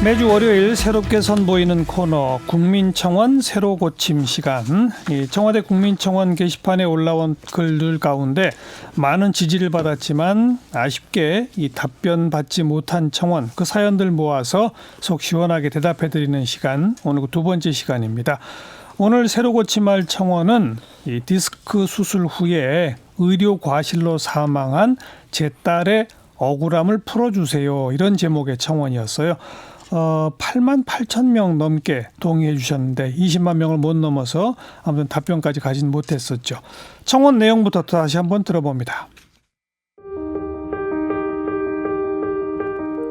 매주 월요일 새롭게 선보이는 코너 국민청원 새로 고침 시간. 이 청와대 국민청원 게시판에 올라온 글들 가운데 많은 지지를 받았지만 아쉽게 이 답변 받지 못한 청원 그 사연들 모아서 속 시원하게 대답해드리는 시간, 오늘 두 번째 시간입니다. 오늘 새로 고침할 청원은 이 디스크 수술 후에 의료 과실로 사망한 제 딸의 억울함을 풀어주세요, 이런 제목의 청원이었어요. 8만 8천 명 넘게 동의해 주셨는데 20만 명을 못 넘어서 아무튼 답변까지 가진 못했었죠. 청원 내용부터 다시 한번 들어봅니다.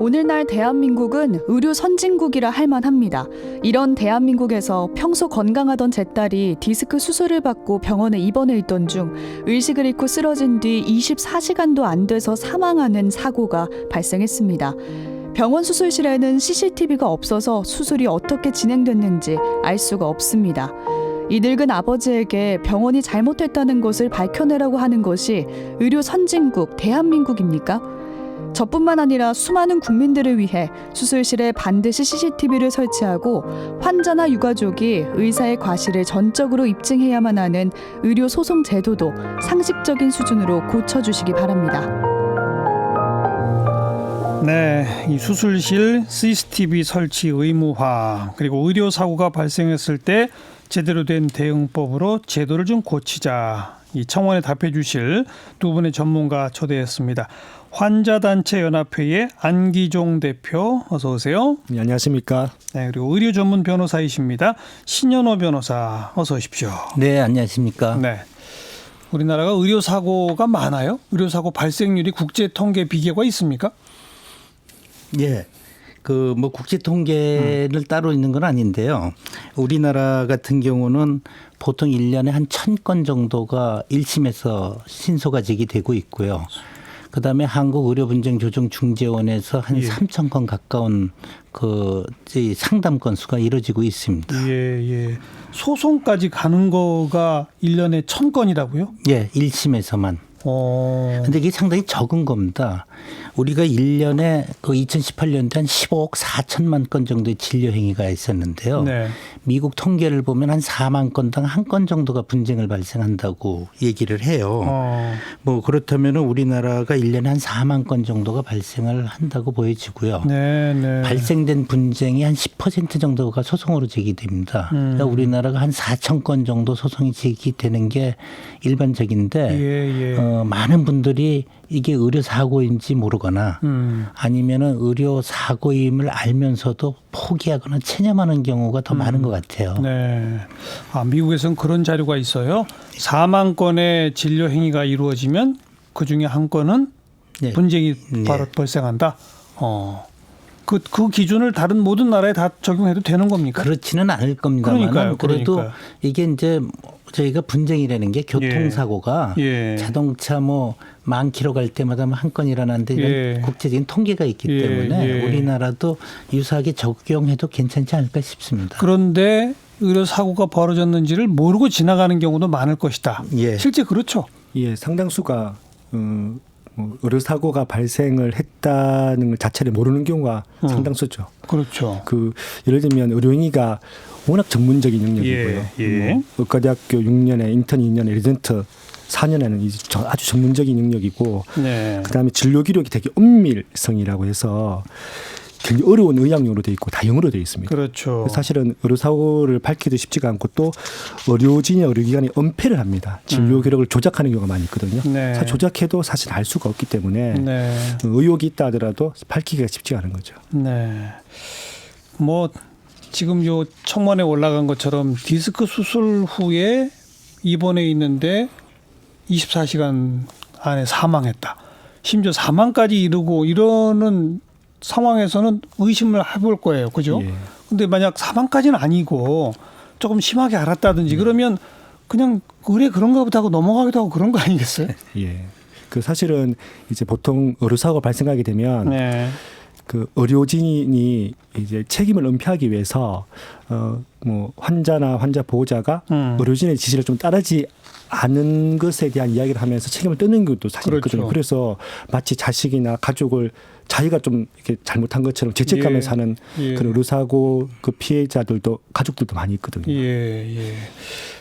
오늘날 대한민국은 의료 선진국이라 할 만합니다. 이런 대한민국에서 평소 건강하던 제 딸이 디스크 수술을 받고 병원에 입원해 있던 중 의식을 잃고 쓰러진 뒤 24시간도 안 돼서 사망하는 사고가 발생했습니다. 병원 수술실에는 CCTV가 없어서 수술이 어떻게 진행됐는지 알 수가 없습니다. 이 늙은 아버지에게 병원이 잘못했다는 것을 밝혀내라고 하는 것이 의료 선진국 대한민국입니까? 저뿐만 아니라 수많은 국민들을 위해 수술실에 반드시 CCTV를 설치하고 환자나 유가족이 의사의 과실을 전적으로 입증해야만 하는 의료 소송 제도도 상식적인 수준으로 고쳐주시기 바랍니다. 네, 이 수술실 CCTV 설치 의무화, 그리고 의료사고가 발생했을 때 제대로 된 대응법으로 제도를 좀 고치자, 이 청원에 답해 주실 두 분의 전문가 초대했습니다. 환자단체연합회의 안기종 대표, 어서 오세요. 네, 안녕하십니까. 네, 그리고 의료 전문 변호사이십니다. 신현호 변호사, 어서 오십시오. 네, 안녕하십니까. 네, 우리나라가 의료사고가 많아요? 의료사고 발생률이 국제 통계 비교가 있습니까? 예. 국제 통계를 따로 있는 건 아닌데요. 우리나라 같은 경우는 보통 1년에 한 1,000건 정도가 1심에서 신소가 제기되고 있고요. 그다음에 한국의료분쟁조정중재원에서 한 3,000건 가까운 상담 건수가 이루어지고 있습니다. 예. 소송까지 가는 거가 1년에 1,000건이라고요? 예, 1심에서만. 근데 이게 상당히 적은 겁니다. 우리가 1년에 2018년도에 한 15억 4천만 건 정도의 진료 행위가 있었는데요. 네. 미국 통계를 보면 한 4만 건당 한 건 정도가 분쟁을 발생한다고 얘기를 해요. 그렇다면 우리나라가 1년에 한 4만 건 정도가 발생을 한다고 보여지고요. 네. 발생된 분쟁이 한 10% 정도가 소송으로 제기됩니다. 그러니까 우리나라가 한 4천 건 정도 소송이 제기되는 게 일반적인데 많은 분들이 이게 의료 사고인지 모르거나 아니면은 의료 사고임을 알면서도 포기하거나 체념하는 경우가 더 많은 것 같아요. 네. 미국에서는 그런 자료가 있어요. 4만 건의 진료 행위가 이루어지면 그 중에 한 건은 분쟁이 바로 발생한다. 그 기준을 다른 모든 나라에 다 적용해도 되는 겁니까? 그렇지는 않을 겁니다만 그래도 이게 이제 저희가 분쟁이라는 게 교통사고가 자동차 만 킬로 갈 때마다 한 건 일어나는데 이런 국제적인 통계가 있기 때문에 우리나라도 유사하게 적용해도 괜찮지 않을까 싶습니다. 그런데 의료사고가 벌어졌는지를 모르고 지나가는 경우도 많을 것이다. 실제 그렇죠? 예, 상당수가 의료사고가 발생을 했다는 것 자체를 모르는 경우가 상당수죠. 그렇죠. 예를 들면 의료행위가 워낙 전문적인 영역이고요. 의과대학교 6년에 인턴 2년에 레지던트 4년에는 아주 전문적인 영역이고 그다음에 진료 기록이 되게 엄밀성이라고 해서 굉장히 어려운 의학용어로 되어 있고 다 영어로 되어 있습니다. 그렇죠. 사실은 의료사고를 밝히기도 쉽지가 않고 또 의료진이나 의료기관이 은폐를 합니다. 진료 기록을 조작하는 경우가 많이 있거든요. 사실 조작해도 사실 알 수가 없기 때문에 의혹이 있다 하더라도 밝히기가 쉽지 않은 거죠. 네. 지금 요 청원에 올라간 것처럼 디스크 수술 후에 입원해 있는데 24시간 안에 사망했다. 심지어 사망까지 이르고 이러는 상황에서는 의심을 해볼 거예요. 그죠? 근데 만약 사망까지는 아니고 조금 심하게 앓았다든지 그러면 그냥 그런가 보다 하고 넘어가기도 하고 그런 거 아니겠어요? 사실은 이제 보통 의료사고가 발생하게 되면 의료진이 이제 책임을 은폐하기 위해서 환자나 환자 보호자가 의료진의 지시를 좀 따르지 않은 것에 대한 이야기를 하면서 책임을 떠는 것도 사실 있거든요. 그래서 마치 자식이나 가족을 자기가 좀 이렇게 잘못한 것처럼 죄책감에 사는 그런 의료사고 그 피해자들도 가족들도 많이 있거든요.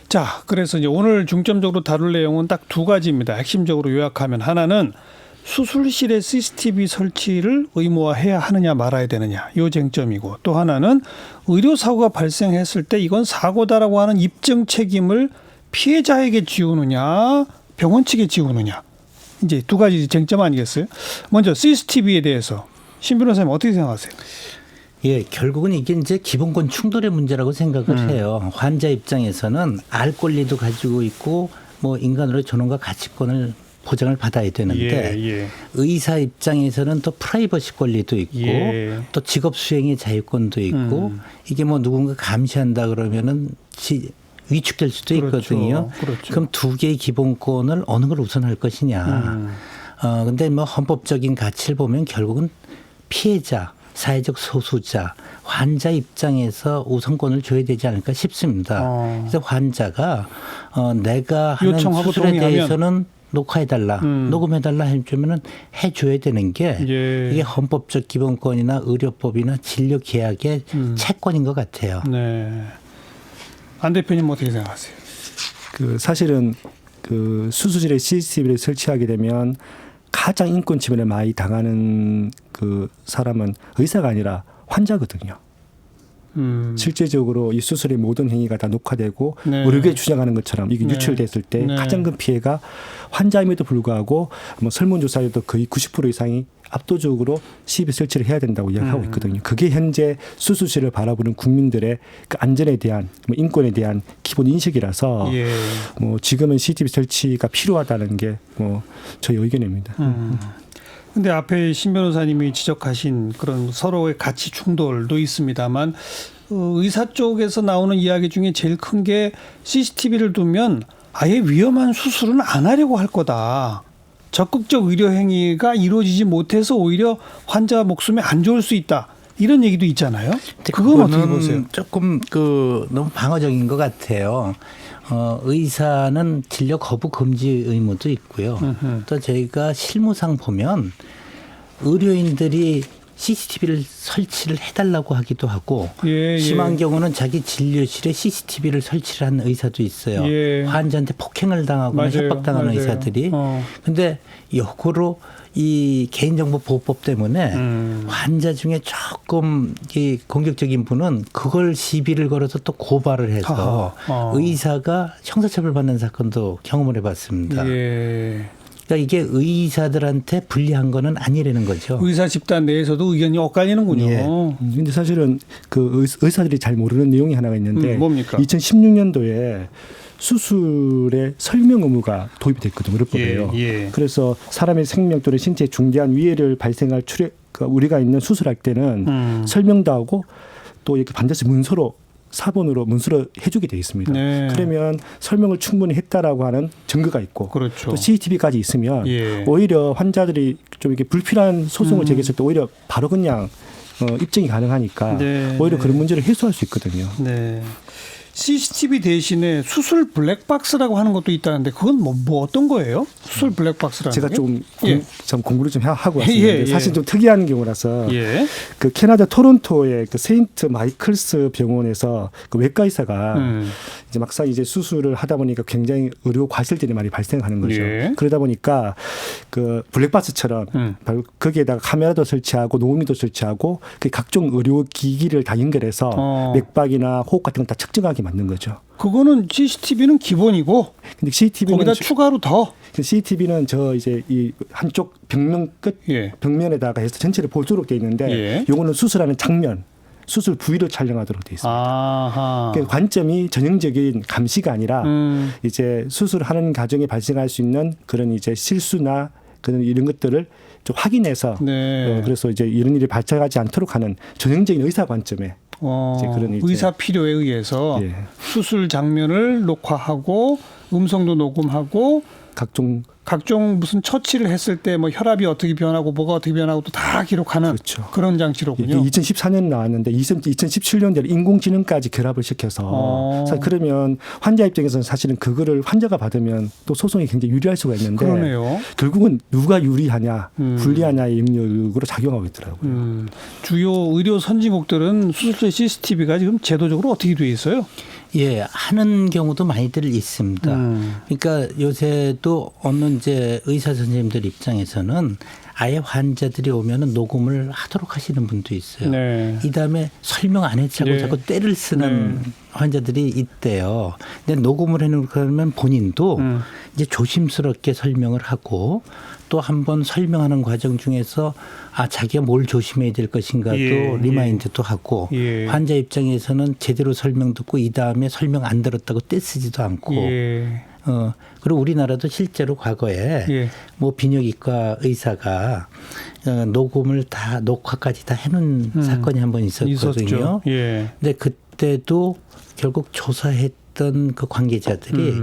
자, 그래서 이제 오늘 중점적으로 다룰 내용은 딱 두 가지입니다. 핵심적으로 요약하면 하나는 수술실에 CCTV 설치를 의무화해야 하느냐 말아야 되느냐 이 쟁점이고, 또 하나는 의료사고가 발생했을 때 이건 사고다라고 하는 입증 책임을 피해자에게 지우느냐 병원 측에 지우느냐, 이제 두 가지 쟁점 아니겠어요? 먼저 CCTV에 대해서 신 변호사님 어떻게 생각하세요? 예, 결국은 이게 이제 기본권 충돌의 문제라고 생각을 해요. 환자 입장에서는 알 권리도 가지고 있고 뭐 인간으로의 존엄과 가치권을 보장을 받아야 되는데 의사 입장에서는 또 프라이버시 권리도 있고 또 직업 수행의 자유권도 있고 이게 뭐 누군가 감시한다 그러면은 위축될 수도 있거든요. 그럼 두 개의 기본권을 어느 걸 우선할 것이냐. 근데 뭐 헌법적인 가치를 보면 결국은 피해자, 사회적 소수자, 환자 입장에서 우선권을 줘야 되지 않을까 싶습니다. 그래서 환자가 내가 하는 수술에 대해서는 녹화해달라, 녹음해달라 해주면은 해줘야 되는 게 이게 헌법적 기본권이나 의료법이나 진료 계약의 채권인 것 같아요. 네. 안 대표님 어떻게 생각하세요? 그 사실은 그 수술실에 CCTV를 설치하게 되면 가장 인권 침해를 많이 당하는 그 사람은 의사가 아니라 환자거든요. 실제적으로 이 수술의 모든 행위가 다 녹화되고 의료계에 주장하는 것처럼 이게 유출됐을 때 가장 큰 피해가 환자임에도 불구하고 뭐 설문조사에도 거의 90% 이상이 압도적으로 CCTV 설치를 해야 된다고 이야기하고 있거든요. 그게 현재 수술실을 바라보는 국민들의 그 안전에 대한 뭐 인권에 대한 기본 인식이라서 뭐 지금은 CCTV 설치가 필요하다는 게 뭐 저희 의견입니다. 근데 앞에 신 변호사님이 지적하신 그런 서로의 가치 충돌도 있습니다만 의사 쪽에서 나오는 이야기 중에 제일 큰 게 CCTV를 두면 아예 위험한 수술은 안 하려고 할 거다. 적극적 의료 행위가 이루어지지 못해서 오히려 환자 목숨에 안 좋을 수 있다. 이런 얘기도 있잖아요. 그건 어떻게 보세요? 조금 너무 방어적인 것 같아요. 의사는 진료 거부 금지 의무도 있고요. 또 저희가 실무상 보면 의료인들이 CCTV를 설치를 해달라고 하기도 하고 심한 경우는 자기 진료실에 CCTV를 설치를 한 의사도 있어요. 환자한테 폭행을 당하거나 협박당하는 의사들이. 근데 역으로 이 개인정보보호법 때문에 환자 중에 조금 이 공격적인 분은 그걸 시비를 걸어서 또 고발을 해서 의사가 형사처벌 받는 사건도 경험을 해봤습니다. 그러니까 이게 의사들한테 불리한 거는 아니라는 거죠. 의사 집단 내에서도 의견이 엇갈리는군요. 근데 사실은 그 의사들이 잘 모르는 내용이 하나가 있는데 뭡니까? 2016년도에 수술의 설명 의무가 도입이 됐거든요. 의료법에요. 그래서 사람의 생명 또는 신체에 중대한 위해를 발생할 우리가 있는 수술할 때는 설명도 하고 또 이렇게 반드시 문서로 사본으로 문서로 해주게 돼 있습니다. 그러면 설명을 충분히 했다라고 하는 증거가 있고 또 CCTV까지 있으면 오히려 환자들이 좀 이렇게 불필요한 소송을 제기했을 때 오히려 바로 그냥 입증이 가능하니까 오히려 그런 문제를 해소할 수 있거든요. CCTV 대신에 수술 블랙박스라고 하는 것도 있다는데 그건 뭐 어떤 거예요? 수술 블랙박스라는 제가 게? 좀 공부를 좀 하고 왔습니다. 사실 좀 특이한 경우라서 그 캐나다 토론토의 그 세인트 마이클스 병원에서 그 외과 의사가 이제 막상 이제 수술을 하다 보니까 굉장히 의료 과실들이 많이 발생하는 거죠. 그러다 보니까 그 블랙박스처럼 거기에다가 카메라도 설치하고 녹음기도 설치하고 그 각종 의료 기기를 다 연결해서 맥박이나 호흡 같은 건 다 측정하게 만든 거죠. 그거는 CCTV는 기본이고 근데 CCTV는 거기다 추가로 더 CCTV는 저 이제 이 한쪽 벽면 끝 벽면에다가 해서 전체를 볼 수 있게 돼 있는데 요거는 수술하는 장면 수술 부위를 촬영하도록 돼 있습니다. 그러니까 관점이 전형적인 감시가 아니라 이제 수술하는 과정에 발생할 수 있는 그런 이제 실수나 그런 이런 것들을 좀 확인해서 그래서 이제 이런 일이 발생하지 않도록 하는 전형적인 의사 관점에 의사 필요에 의해서 수술 장면을 녹화하고 음성도 녹음하고 각종 무슨 처치를 했을 때 뭐 혈압이 어떻게 변하고 뭐가 어떻게 변하고 또 다 기록하는 그렇죠. 그런 장치로군요. 2014년 나왔는데 2017년에 인공지능까지 결합을 시켜서 그러면 환자 입장에서는 사실은 그거를 환자가 받으면 또 소송이 굉장히 유리할 수가 있는데 그러네요. 결국은 누가 유리하냐 불리하냐의 영역으로 작용하고 있더라고요. 주요 의료 선진국들은 수술실 CCTV가 지금 제도적으로 어떻게 돼 있어요? 예, 하는 경우도 많이들 있습니다. 그러니까 요새도 어느 이제 의사 선생님들 입장에서는 아예 환자들이 오면은 녹음을 하도록 하시는 분도 있어요. 네. 이 다음에 설명 안 해차고 네. 자꾸 때를 쓰는 환자들이 있대요. 근데 녹음을 해놓으면 본인도 이제 조심스럽게 설명을 하고 또 한 번 설명하는 과정 중에서 자기가 뭘 조심해야 될 것인가도 리마인드도 하고 환자 입장에서는 제대로 설명 듣고 이 다음에 설명 안 들었다고 떼쓰지도 않고 그리고 우리나라도 실제로 과거에 뭐 비뇨기과 의사가 녹음을 다 녹화까지 다 해놓은 사건이 한 번 있었거든요. 근데 그때도 결국 조사했던 그 관계자들이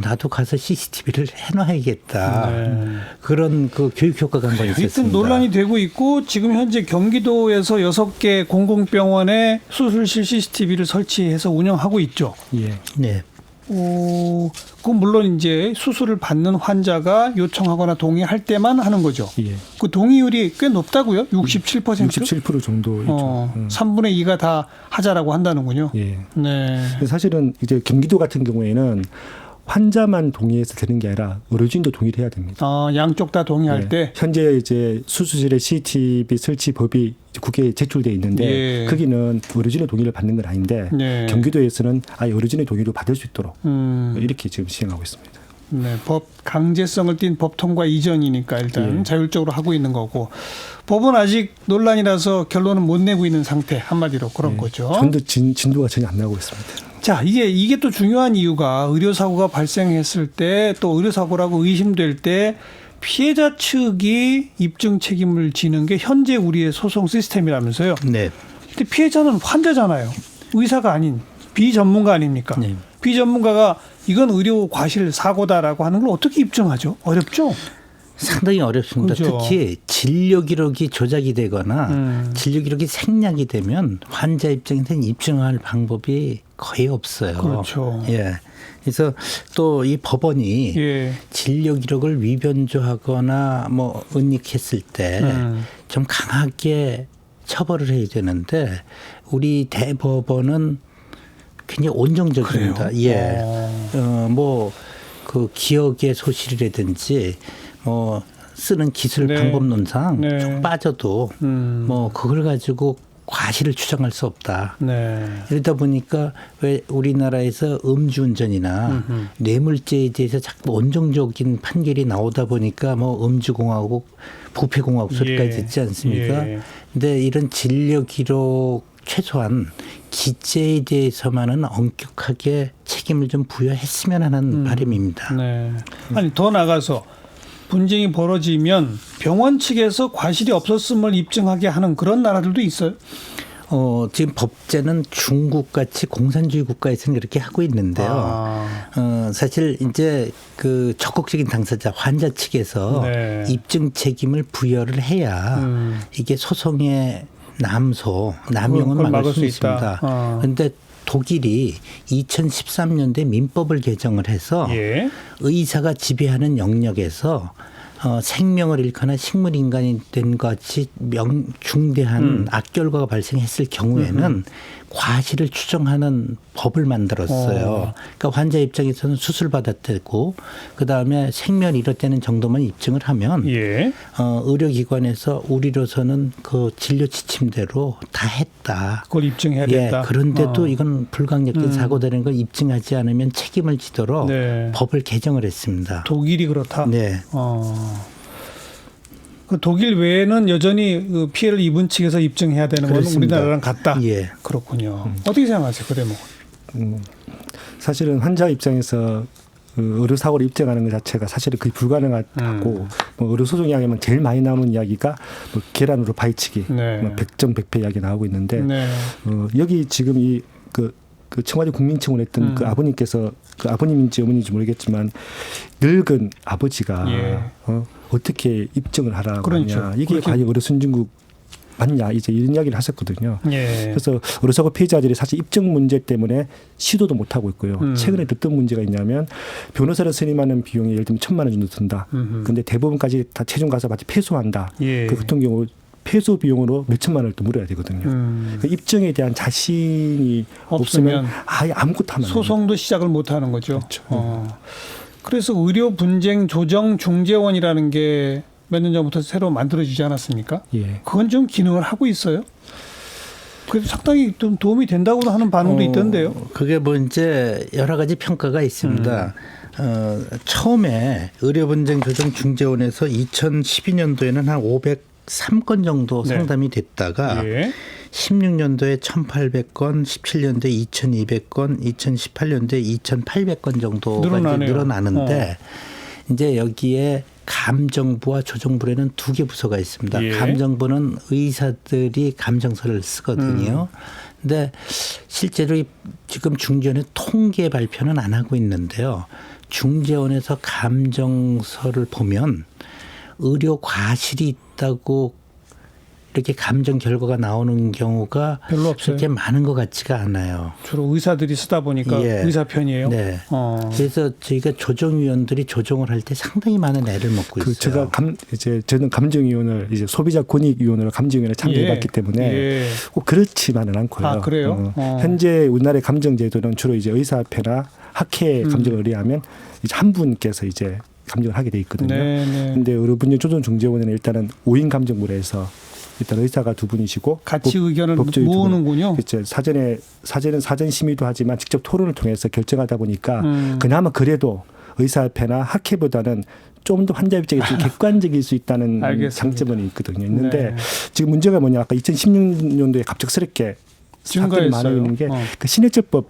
나도 가서 CCTV를 해놔야겠다. 그런 그 교육 효과가 한 번 있었습니다. 일단 논란이 되고 있고 지금 현재 경기도에서 6개 공공병원에 수술실 CCTV를 설치해서 운영하고 있죠. 네. 그 물론 이제 수술을 받는 환자가 요청하거나 동의할 때만 하는 거죠. 그 동의율이 꽤 높다고요? 67%? 67% 정도죠. 3분의 2가 다 하자라고 한다는군요. 네. 사실은 이제 경기도 같은 경우에는 환자만 동의해서 되는 게 아니라 의료진도 동의를 해야 됩니다. 양쪽 다 동의할 때. 현재 이제 수술실에 CCTV 설치 법이 국회에 제출돼 있는데 거기는 의료진의 동의를 받는 건 아닌데 경기도에서는 아예 의료진의 동의를 받을 수 있도록 이렇게 지금 시행하고 있습니다. 네, 법 강제성을 띈 법 통과 이전이니까 일단 자율적으로 하고 있는 거고 법은 아직 논란이라서 결론은 못 내고 있는 상태 한마디로 그런 거죠. 진도가 전혀 안 나오고 있습니다. 자, 이게 또 중요한 이유가 의료사고가 발생했을 때 또 의료사고라고 의심될 때 피해자 측이 입증 책임을 지는 게 현재 우리의 소송 시스템이라면서요. 네. 근데 피해자는 환자잖아요. 의사가 아닌 비전문가 아닙니까? 네. 비전문가가 이건 의료 과실 사고다라고 하는 걸 어떻게 입증하죠? 어렵죠? 상당히 어렵습니다. 그렇죠. 특히 진료 기록이 조작이 되거나 진료 기록이 생략이 되면 환자 입장에서는 입증할 방법이 거의 없어요. 그렇죠. 그래서 또 이 법원이 진료 기록을 위변조하거나 뭐 은닉했을 때 좀 강하게 처벌을 해야 되는데 우리 대법원은 굉장히 온정적입니다. 뭐 그 기억의 소실이라든지 뭐 쓰는 기술 방법론상 좀 빠져도 뭐 그걸 가지고 과실을 추정할 수 없다. 이러다 보니까 왜 우리나라에서 음주운전이나 뇌물죄에 대해서 자꾸 온정적인 판결이 나오다 보니까 뭐 음주공화국, 부패공화국 소리까지 듣지 않습니까? 근데 이런 진료 기록 최소한 기재에 대해서만은 엄격하게 책임을 좀 부여했으면 하는 바람입니다. 아니 더 나가서 분쟁이 벌어지면 병원 측에서 과실이 없었음을 입증하게 하는 그런 나라들도 있어요. 지금 법제는 중국같이 공산주의 국가에서는 그렇게 하고 있는데요. 사실 이제 그 적극적인 당사자 환자 측에서 입증 책임을 부여를 해야 이게 소송의 남용은 막을 수 있습니다. 그런데 독일이 2013년도에 민법을 개정을 해서 의사가 지배하는 영역에서 생명을 잃거나 식물인간이 된 것 같이 중대한 악결과가 발생했을 경우에는 과실을 추정하는 법을 만들었어요. 그러니까 환자 입장에서는 수술 받았다고 그다음에 생명을 잃었다는 정도만 입증을 하면 의료기관에서 우리로서는 그 진료 지침대로 다 했다. 그걸 입증해야 된다. 그런데도 이건 불강력적인 사고라는 걸 입증하지 않으면 책임을 지도록 법을 개정을 했습니다. 독일이 그렇다? 네. 그 독일 외에는 여전히 그 피해를 입은 측에서 입증해야 되는 건 우리나라랑 같다. 그렇군요. 어떻게 생각하세요, 그 대목은? 사실은 환자 입장에서 의료 사고를 입증하는 것 자체가 사실은 거의 불가능하고 뭐 의료 소송 이야기하면 제일 많이 나오는 이야기가 뭐 계란으로 파헤치기, 뭐 백정백패 이야기 나오고 있는데 여기 지금 이 그 그 청와대 국민청원 했던 그 아버님께서 그 아버님인지 어머니인지 모르겠지만 늙은 아버지가 어떻게 입증을 하라고 그렇죠. 하냐. 이게 그렇죠. 과연 의료 선진국 맞냐 이제 이런 이야기를 하셨거든요. 예. 그래서 의료사고 피해자들이 사실 입증 문제 때문에 시도도 못 하고 있고요. 최근에 어떤 문제가 있냐면 변호사를 선임하는 비용이 예를 들면 1,000만 원 정도 든다. 그런데 대부분까지 다 최종 가서 마치 패소한다. 예. 그 같은 경우 패소 비용으로 몇천만 원을 또 물어야 되거든요. 그 입증에 대한 자신이 없으면 아예 아무것도 하면 소송도 시작을 못 하는 거죠. 그렇죠. 그래서 의료 분쟁 조정 중재원이라는 게 몇 년 전부터 새로 만들어지지 않았습니까? 예. 그건 좀 기능을 하고 있어요. 그래서 상당히 좀 도움이 된다고 하는 반응도 있던데요. 그게 뭐 이제 여러 가지 평가가 있습니다. 처음에 의료분쟁 조정 중재원에서 2012년도에는 한 503건 정도 상담이 됐다가 16년도에 1,800건, 17년도에 2,200건, 2018년도에 2,800건 정도가 늘어나는데 이제 여기에 감정부와 조정부에는 두 개 부서가 있습니다. 감정부는 의사들이 감정서를 쓰거든요. 근데 실제로 지금 중재원에 통계 발표는 안 하고 있는데요. 중재원에서 감정서를 보면 의료 과실이 있다고 이렇게 감정 결과가 나오는 경우가 별로 없어요. 그렇게 많은 것 같지가 않아요. 주로 의사들이 쓰다 보니까 의사 편이에요. 네. 그래서 저희가 조정위원들이 조정을 할 때 상당히 많은 애를 먹고 있어요. 제가 저는 감정위원을 이제 소비자 권익위원으로 감정위원회 참여해봤기 때문에 꼭 그렇지만은 않고요. 아, 그래요? 현재 우리나라의 감정제도는 주로 이제 의사협회나 학회 감정을 의뢰하면 이제 한 분께서 이제 감정을 하게 돼 있거든요. 그런데 의료분쟁 조정 중재원에는 일단은 5인 감정부로 해서 일단 의사가 두 분이시고 같이 의견을 모으는군요. 그렇죠. 사전은 사전 심의도 하지만 직접 토론을 통해서 결정하다 보니까 그나마 그래도 의사협회나 학회보다는 좀 더 환자 입장에서 좀 객관적일 수 있다는 장점은 있거든요. 있는데 지금 문제가 뭐냐? 아까 2016년도에 갑작스럽게 사건이 많아지는 게 그 신해철법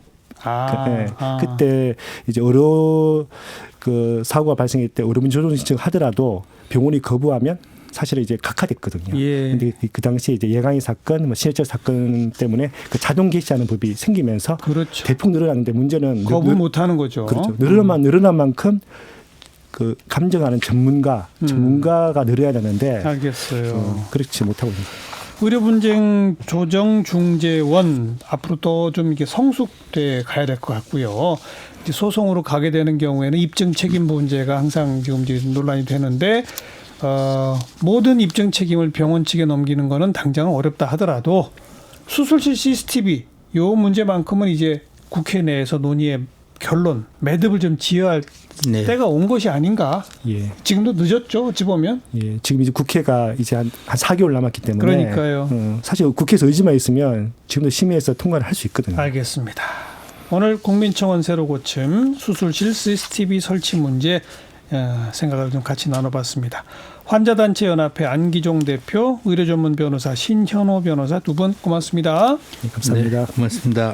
그때 이제 의료 그 사고가 발생할 때 의료분쟁 조정 신청을 하더라도 병원이 거부하면 사실은 이제 각하됐거든요. 근데 그 당시에 이제 예강의 사건, 뭐 신해철 사건 때문에 그 자동 개시하는 법이 생기면서 대폭 늘어났는데 문제는 거부 못하는 거죠. 그렇죠. 늘어난 만큼 그 감정하는 전문가가 늘어야 되는데 알겠어요. 그렇지 못하고 있는 거예요. 의료분쟁 조정 중재원 앞으로 더 좀 이게 성숙돼 가야 될 것 같고요. 이제 소송으로 가게 되는 경우에는 입증 책임 문제가 항상 지금 논란이 되는데. 모든 입증 책임을 병원 측에 넘기는 거는 당장은 어렵다 하더라도 수술실 CCTV 요 문제만큼은 이제 국회 내에서 논의의 결론, 매듭을 좀 지어야 할 때가 온 것이 아닌가. 지금도 늦었죠, 어찌 보면. 지금 이제 국회가 이제 한 4개월 남았기 때문에. 그러니까요. 사실 국회에서 의지만 있으면 지금도 심의해서 통과를 할 수 있거든요. 알겠습니다. 오늘 국민청원 새로 고침 수술실 CCTV 설치 문제 생각을 좀 같이 나눠봤습니다. 환자단체연합회 안기종 대표, 의료전문 변호사 신현호 변호사 두 분 고맙습니다. 감사합니다. 고맙습니다.